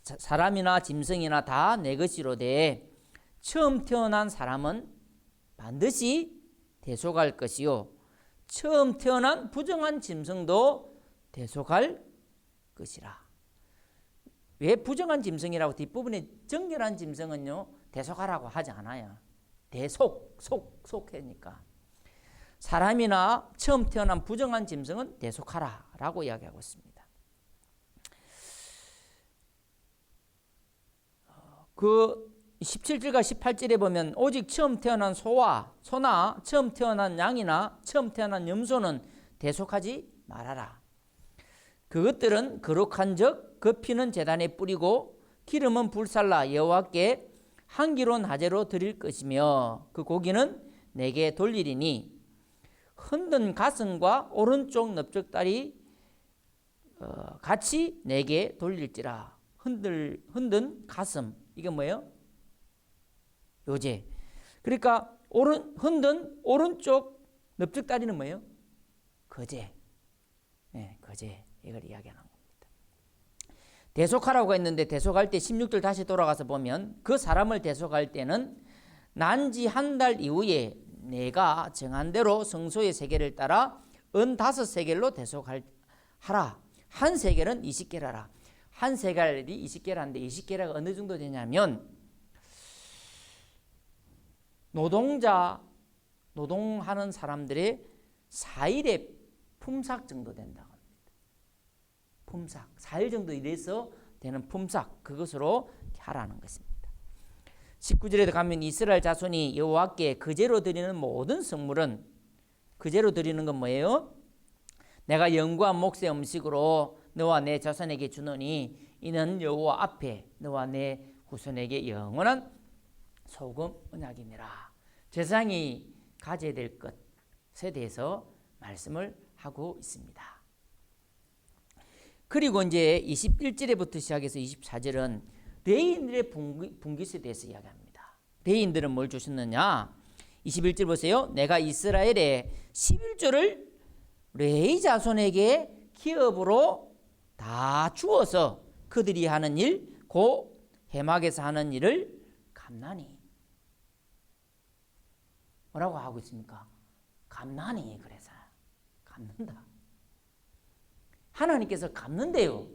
사람이나 짐승이나 다 내 것이로되 처음 태어난 사람은 반드시 대속할 것이요 처음 태어난 부정한 짐승도 대속할 것이라. 왜 부정한 짐승이라고 뒷부분에 정결한 짐승은요 대속하라고 하지 않아요. 속하니까 사람이나 처음 태어난 부정한 짐승은 대속하라 라고 이야기하고 있습니다. 그 17절과 18절에 보면 오직 처음 태어난 소나 처음 태어난 양이나 처음 태어난 염소는 대속하지 말아라. 그것들은 거룩한 적 그 피는 제단에 뿌리고 기름은 불살라 여호와께 한기로 낮에로 드릴 것이며 그 고기는 내게 돌리리니 흔든 가슴과 오른쪽 넓적다리 같이 내게 돌릴지라. 흔든 가슴. 이게 뭐예요? 요제. 그러니까 흔든 오른쪽 넓적다리는 뭐예요? 거제. 네, 거제. 이걸 이야기하는 겁니다. 대속하라고 했는데 대속할 때 16절 다시 돌아가서 보면 그 사람을 대속할 때는 난지 한 달 이후에 내가 정한 대로 성소의 세겔을 따라 은 5세겔로 대속하라. 한 세겔은 20게라라. 한 세겔이 20게라인데 20게라가 어느 정도 되냐면 노동하는 사람들의 4일의 품삯 정도 된다고 합니다. 품삯. 4일 정도 일해서 되는 품삯. 그것으로 하라는 것입니다. 19절에 가면 이스라엘 자손이 여호와께 거제로 드리는 모든 성물은 거제로 드리는 건 뭐예요? 내가 영구한 몫의 음식으로 너와 내 자손에게 주노니 이는 여호와 앞에 너와 내 후손에게 영원한 소금 언약이니라. 제사장이 가져야 될 것에 대해서 말씀을 하고 있습니다. 그리고 이제 21절부터 시작해서 24절은 레위인들의 분깃에 대해서 이야기합니다. 레위인들은 뭘 주셨느냐? 21절 보세요. 내가 이스라엘의 11조를 레위 자손에게 기업으로 다 주어서 그들이 하는 일, 곧 해막에서 하는 일을 갚나니. 뭐라고 하고 있습니까? 갚나니. 그래서 갚는다. 하나님께서 갚는데요.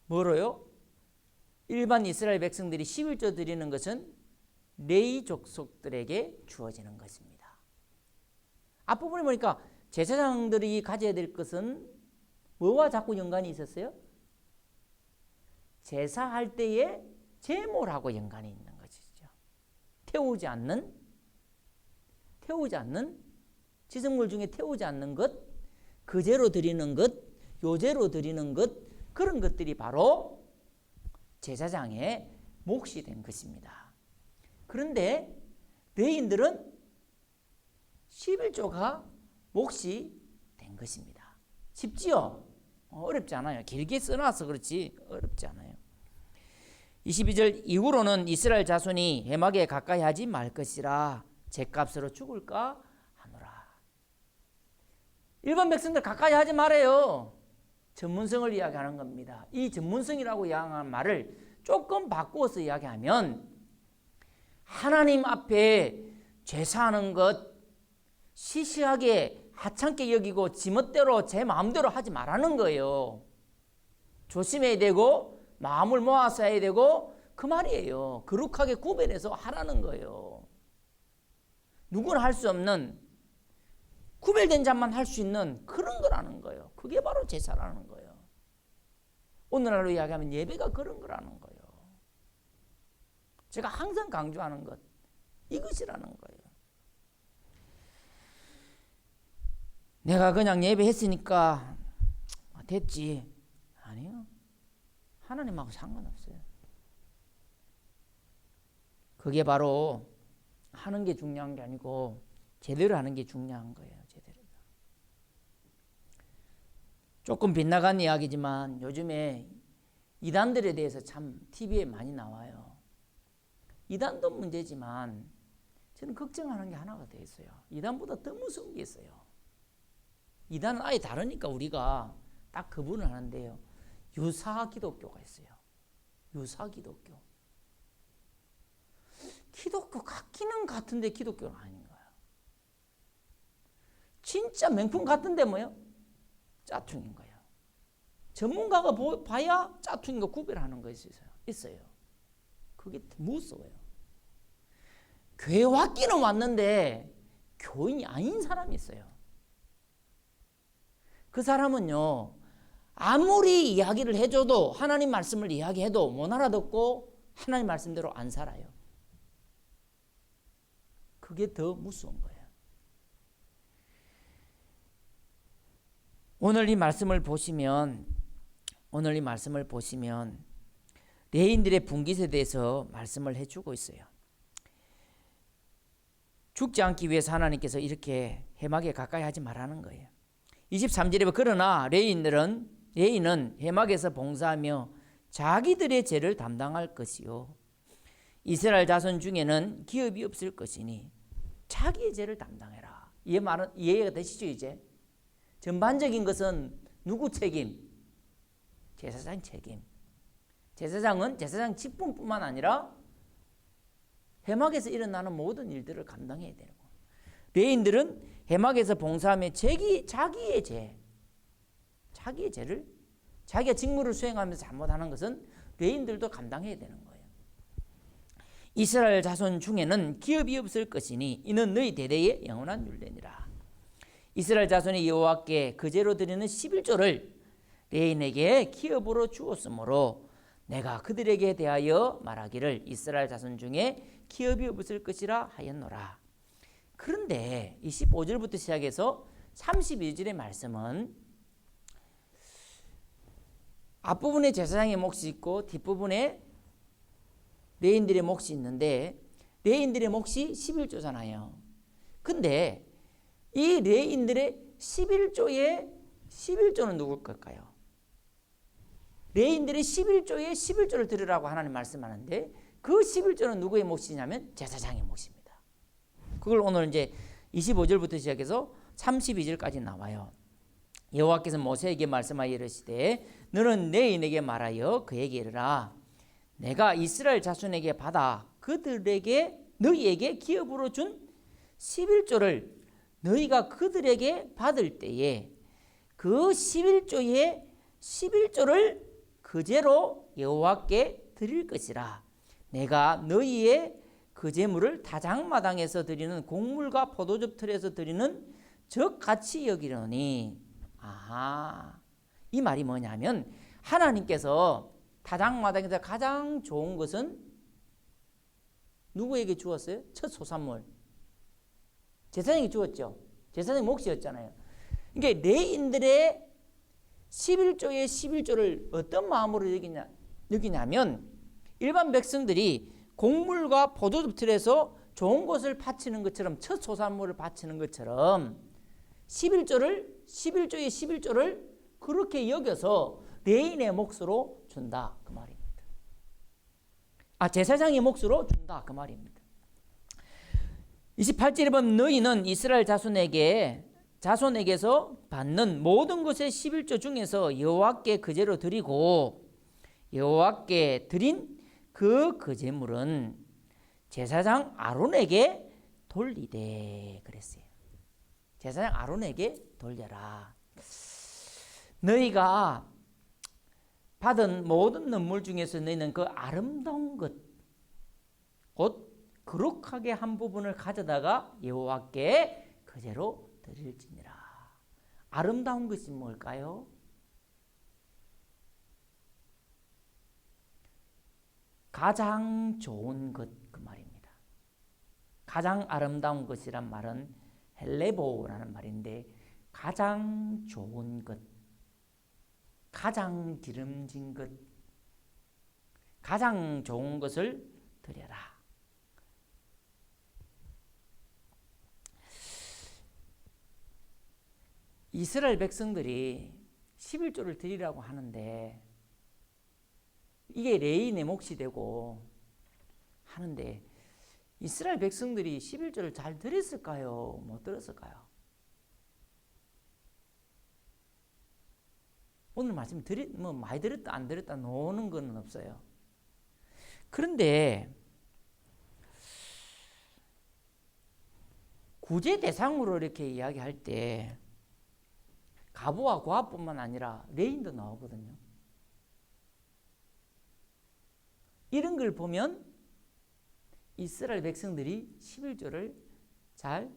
뭐로요? 일반 이스라엘 백성들이 11조 드리는 것은 레위 족속들에게 주어지는 것입니다. 앞부분에 보니까 제사장들이 가져야 될 것은 뭐와 자꾸 연관이 있었어요? 제사할 때의 제물하고 연관이 있는 것이죠. 태우지 않는 지성물 중에 태우지 않는 것, 거제로 드리는 것, 요제로 드리는 것, 그런 것들이 바로 제사장의 몫이 된 것입니다. 그런데 레위인들은 11조가 몫이 된 것입니다. 쉽지요? 어렵지 않아요. 길게 써놔서 그렇지 어렵지 않아요. 22절 이후로는 이스라엘 자손이 해막에 가까이 하지 말 것이라 죗값으로 죽을까 하노라. 일반 백성들 가까이 하지 말아요. 전문성을 이야기하는 겁니다. 이 전문성이라고 이야기하는 말을 조금 바꾸어서 이야기하면 하나님 앞에 제사하는 것 시시하게 하찮게 여기고 지멋대로 제 마음대로 하지 말라는 거예요. 조심해야 되고 마음을 모아서 해야 되고 그 말이에요. 거룩하게 구별해서 하라는 거예요. 누구나 할 수 없는 구별된 자만 할 수 있는 그런 거라는 거예요. 그게 바로 제사라는 거예요. 오늘날로 이야기하면 예배가 그런 거라는 거예요. 제가 항상 강조하는 것 이것이라는 거예요. 내가 그냥 예배했으니까 됐지. 아니요. 하나님하고 상관없어요. 그게 바로 하는 게 중요한 게 아니고 제대로 하는 게 중요한 거예요. 제대로. 조금 빗나간 이야기지만 요즘에 이단들에 대해서 참 TV에 많이 나와요. 이단도 문제지만 저는 걱정하는 게 하나가 더 있어요. 이단보다 더 무서운 게 있어요. 이단은 아예 다르니까 우리가 딱 구분을 하는데요. 유사 기독교가 있어요. 유사 기독교. 기독교 같기는 같은데 기독교는 아닌 거예요. 진짜 명품 같은데 뭐예요? 짜퉁인 거예요. 전문가가 봐야 짜퉁인 거 구별하는 거 있어요. 그게 무서워요. 교회 왔기는 왔는데 교인이 아닌 사람이 있어요. 그 사람은요, 아무리 이야기를 해줘도 하나님 말씀을 이야기해도 못 알아듣고 하나님 말씀대로 안 살아요. 그게 더 무서운 거예요. 오늘 이 말씀을 보시면 레위인들의 분깃에 대해서 말씀을 해주고 있어요. 죽지 않기 위해서 하나님께서 이렇게 해막에 가까이 하지 말라는 거예요. 23절에 그러나 레위인들은 레위는 회막에서 봉사하며 자기들의 죄를 담당할 것이요 이스라엘 자손 중에는 기업이 없을 것이니 자기의 죄를 담당해라. 이 말은 이해가 되시죠? 이제 전반적인 것은 누구 책임? 제사장 책임. 제사장은 제사장 직분뿐만 아니라 회막에서 일어나는 모든 일들을 감당해야 되는 거예요. 레위인들은 회막에서 봉사하며 자기의 죄를 자기가 직무를 수행하면서 잘못하는 것은 레위인들도 감당해야 되는 거예요. 이스라엘 자손 중에는 기업이 없을 것이니 이는 너희 대대의 영원한 율례니라. 이스라엘 자손이 여호와께 그제로 드리는 11조를 레위인에게 기업으로 주었으므로 내가 그들에게 대하여 말하기를 이스라엘 자손 중에 기업이 없을 것이라 하였노라. 그런데 이 15절부터 시작해서 32절의 말씀은 앞부분에 제사장의 몫이 있고 뒷부분에 레위인들의 몫이 있는데 레위인들의 몫이 11조잖아요. 근데 이 레위인들의 11조는 누굴 걸까요? 레위인들의 11조에 11조를 드리라고 하나님 말씀하는데 그 11조는 누구의 몫이냐면 제사장의 몫입니다. 그걸 오늘 이제 25절부터 시작해서 32절까지 나와요. 여호와께서 모세에게 말씀하여 이르시되 너는 레위인에게 말하여 그에게 이르라 내가 이스라엘 자손에게 받아 너희에게 기업으로 준 11조를 너희가 그들에게 받을 때에 그 11조의 11조를 그제로 여호와께 드릴 것이라. 내가 너희의 그 제물을 다장마당에서 드리는 곡물과 포도즙 틀에서 드리는 적같이 여기려니. 아하, 이 말이 뭐냐면 하나님께서 다장마당에서 가장 좋은 것은 누구에게 주었어요? 첫 소산물 제사장에게 주었죠. 제사장의 몫이었잖아요. 그러니까 레위인들의 11조의 11조를 어떤 마음으로 여기냐면 일반 백성들이 곡물과 포도즙 틀에서 좋은 것을 바치는 것처럼 첫 소산물을 바치는 것처럼 11조의 11조를 그렇게 여겨서 레위인의 몫으로 준다 그 말입니다. 제사장의 몫으로 준다 그 말입니다. 28절에 보면 너희는 이스라엘 자손에게서 받는 모든 것의 11조 중에서 여호와께 그제로 드리고 여호와께 드린 그 제물은 제사장 아론에게 돌리되 그랬어요. 제사장 아론에게 돌려라. 너희가 받은 모든 눈물 중에서 너희는 그 아름다운 것 곧 거룩하게 한 부분을 가져다가 여호와께 그제로 드릴지니라. 아름다운 것이 뭘까요? 가장 좋은 것 그 말입니다. 가장 아름다운 것이란 말은 헬레보라는 말인데 가장 좋은 것, 가장 기름진 것, 가장 좋은 것을 드려라. 이스라엘 백성들이 11조를 드리라고 하는데 이게 레위인의 몫이 되고 하는데 이스라엘 백성들이 11조를 잘 드렸을까요? 못 들었을까요? 오늘 말씀 많이 들었다 안 들었다 노는 건 없어요. 그런데 구제 대상으로 이렇게 이야기할 때 가부와 고아뿐만 아니라 레위인도 나오거든요. 이런 걸 보면 이스라엘 백성들이 11조를 잘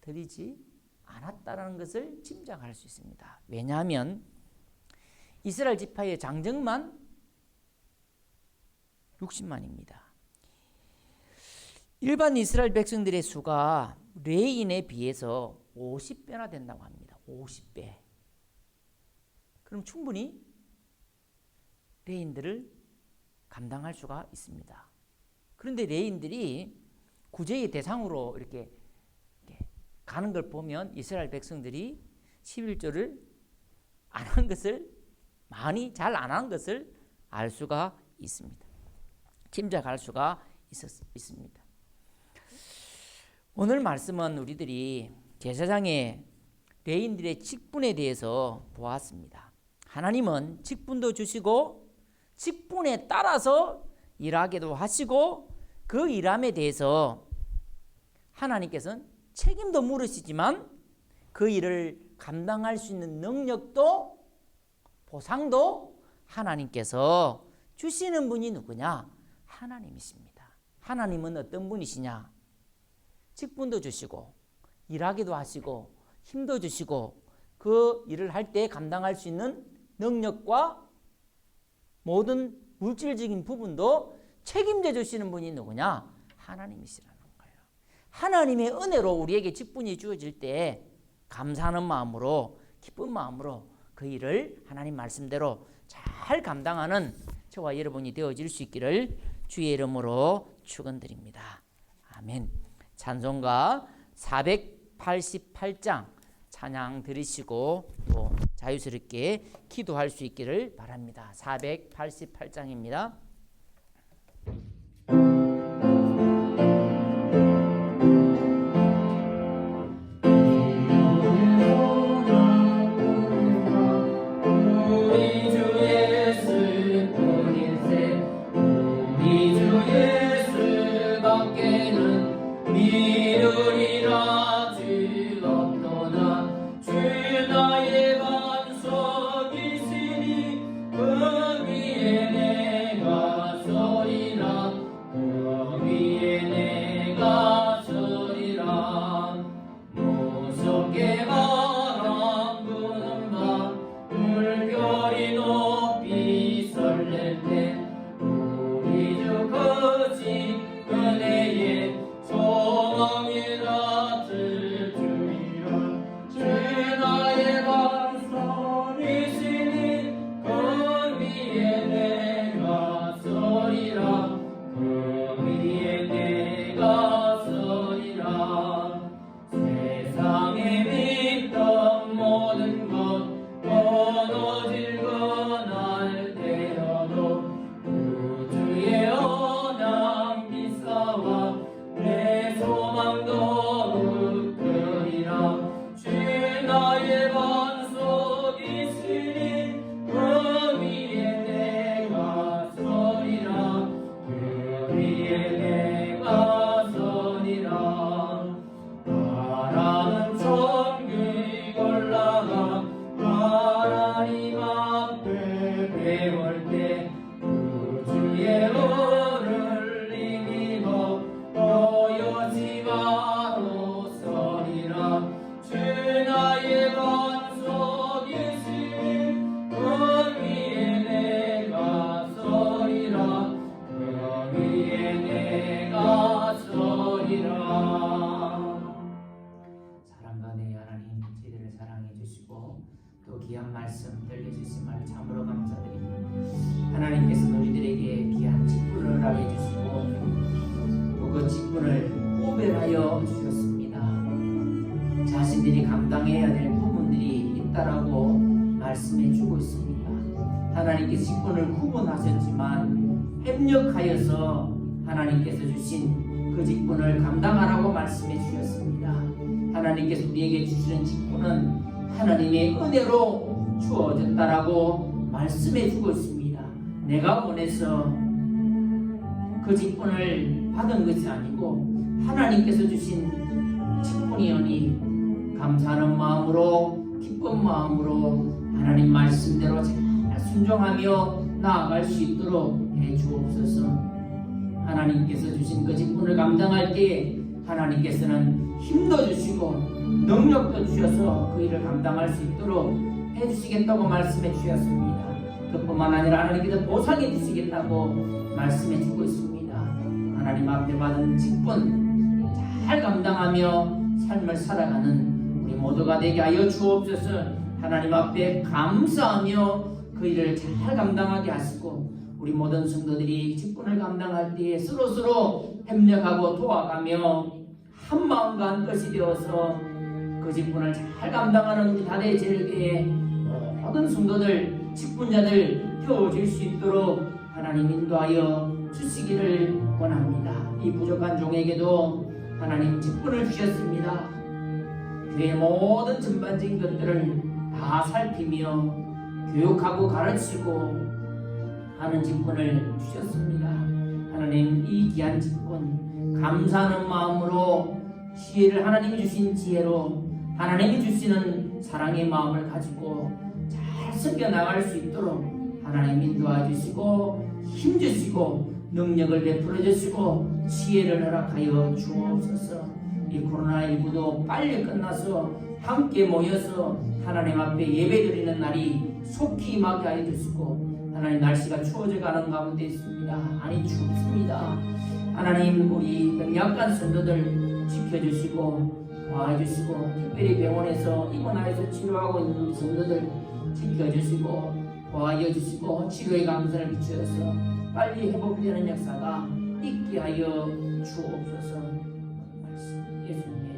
드리지 않았다는 것을 짐작할 수 있습니다. 왜냐하면 이스라엘 지파의 장정만 60만입니다. 일반 이스라엘 백성들의 수가 레위인에 비해서 50배나 된다고 합니다. 50배. 그럼 충분히 레위인들을 감당할 수가 있습니다. 그런데 레위인들이 구제의 대상으로 이렇게 가는 걸 보면 이스라엘 백성들이 11조를 안 한 것을 많이 잘 안 한 것을 알 수가 있습니다. 짐작할 수가 있습니다. 오늘 말씀은 우리들이 제사장의 레인들의 직분에 대해서 보았습니다. 하나님은 직분도 주시고 직분에 따라서 일하게도 하시고 그 일함에 대해서 하나님께서는 책임도 물으시지만 그 일을 감당할 수 있는 능력도 보상도 하나님께서 주시는 분이 누구냐? 하나님이십니다. 하나님은 어떤 분이시냐? 직분도 주시고 일하기도 하시고 힘도 주시고 그 일을 할 때 감당할 수 있는 능력과 모든 물질적인 부분도 책임져 주시는 분이 누구냐? 하나님이시라는 거예요. 하나님의 은혜로 우리에게 직분이 주어질 때 감사하는 마음으로 기쁜 마음으로 그 일을 하나님 말씀대로 잘 감당하는 저와 여러분이 되어질 수 있기를 주의 이름으로 축원드립니다. 아멘. 찬송가 488장 찬양 들으시고 또 자유스럽게 기도할 수 있기를 바랍니다. 488장입니다. 귀한 말씀 들려주심을 참으로 감사드립니다. 하나님께서 우리들에게 귀한 직분을 하게 주시고 또 그 직분을 오별하여 주셨습니다. 자신들이 감당해야 될 부분들이 있다라고 말씀해 주고 있습니다. 하나님께서 직분을 구분하셨지만 협력하여서 하나님께서 주신 그 직분을 감당하라고 말씀해 주셨습니다. 하나님께서 우리에게 주시는 직분은 하나님의 은혜로 주어졌다라고 말씀해 주고 있습니다. 내가 원해서 그 직분을 받은 것이 아니고 하나님께서 주신 직분이오니 감사하는 마음으로 기쁜 마음으로 하나님 말씀대로 잘 순종하며 나아갈 수 있도록 해 주옵소서. 하나님께서 주신 그 직분을 감당할 때에 하나님께서는 힘도 주시고 능력도 주셔서 그 일을 감당할 수 있도록 해주시겠다고 말씀해 주셨습니다. 그뿐만 아니라 하나님께서 보상해 주시겠다고 말씀해 주고 있습니다. 하나님 앞에 받은 직분 잘 감당하며 삶을 살아가는 우리 모두가 되게 하여 주옵소서. 하나님 앞에 감사하며 그 일을 잘 감당하게 하시고 우리 모든 성도들이 직분을 감당할 때에 서로서로 협력하고 도와가며 한 마음과 한 뜻이 되어서 그 직분을 잘 감당하는 우리 다대 제일교회 모든 성도들 직분자들 태워질 수 있도록 하나님 인도하여 주시기를 원합니다. 이 부족한 종에게도 하나님 직분을 주셨습니다. 교회의 모든 전반적인 것들을 다 살피며 교육하고 가르치고 하는 직분을 주셨습니다. 하나님 이 귀한 직분 감사하는 마음으로 지혜를 하나님이 주신 지혜로 하나님이 주시는 사랑의 마음을 가지고 잘 섬겨 나갈 수 있도록 하나님 인도해 주시고 힘 주시고 능력을 베풀어 주시고 지혜를 허락하여 주옵소서. 이 코로나19도 빨리 끝나서 함께 모여서 하나님 앞에 예배드리는 날이 속히 임하게 하여 주시고 하나님 날씨가 추워져 가는 가운데 있습니다. 아니 춥습니다. 하나님 우리 약간 성도들 지켜주시고 도와주시고 특별히 병원에서 입원하여서 치료하고 있는 우리 성도들 지켜주시고 도와주시고 치료의 감사를 비추어서 빨리 회복되는 역사가 있게 하여 주옵소서. 예수님